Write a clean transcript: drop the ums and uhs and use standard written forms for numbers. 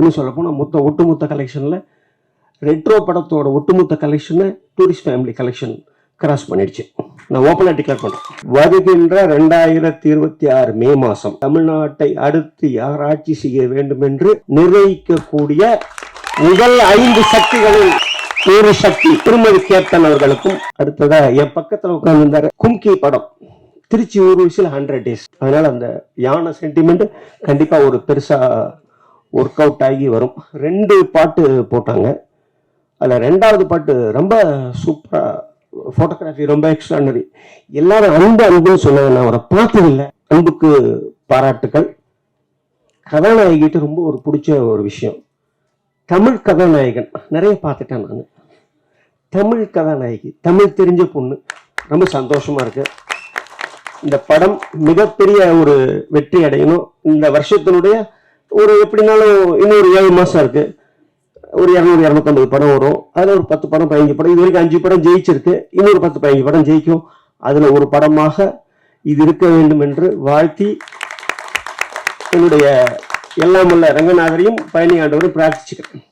இன்னும் சொல்ல போனால் ஒட்டுமொத்த கலெக்ஷனில் ரெட்ரோ படத்தோட ஒட்டுமொத்த கலெக்ஷனை டூரிஸ்ட் ஃபேமிலி கலெக்ஷன் கிராஸ் பண்ணிடுச்சு. நான் ஓப்பனாக டிக்ளேர் பண்ணுறேன். வருகின்ற 2026 மே மாதம் தமிழ்நாட்டை அடுத்து யார் ஆட்சி செய்ய வேண்டும் என்று நிர்ணயிக்கக்கூடிய முதல் 5 சக்திகளில் ஒரு சக்தி திருமதி கேப்டன் அவர்களுக்கும். அடுத்ததா என் பக்கத்தில் உட்கார்ந்து கும்கி படம் திருச்சி ஊர்வசியில் 100 days. அதனால அந்த யானை சென்டிமெண்ட் கண்டிப்பா ஒரு பெருசா ஒர்க் அவுட் ஆகி வரும். 2 பாட்டு போட்டாங்க. அதுல 2வது பாட்டு ரொம்ப சூப்பரா, போட்டோகிராஃபி ரொம்ப எக்ஸ்ட்ரானரி. எல்லாரும் அன்புன்னு சொன்னது, நான் அவரை பார்த்ததில்லை. அன்புக்கு பாராட்டுக்கள். கதாநாயகிட்டு ரொம்ப ஒரு பிடிச்ச ஒரு விஷயம், தமிழ் கதாநாயகன் நிறைய பார்த்துட்டேன் நான். தமிழ் கதாநாயகி, தமிழ் தெரிஞ்ச பொண்ணு, ரொம்ப சந்தோஷமா இருக்கு. இந்த படம் மிகப்பெரிய ஒரு வெற்றி அடையணும். இந்த வருஷத்தினுடைய ஒரு எப்படினாலும் இன்னொரு 7 மாசம் இருக்கு. ஒரு 200-250 படம் வரும். அதில் ஒரு 10 படம் 15 படம், இது வரைக்கும் 5 படம் ஜெயிச்சிருக்கு. இன்னொரு 10-15 படம் ஜெயிக்கும். அதுல ஒரு படமாக இது இருக்க வேண்டும் என்று வாழ்த்தி என்னுடைய எல்லாம் உள்ள ரங்கநாதரையும் பயணி ஆண்டவரையும் பிரார்த்திச்சுக்கிறேன்.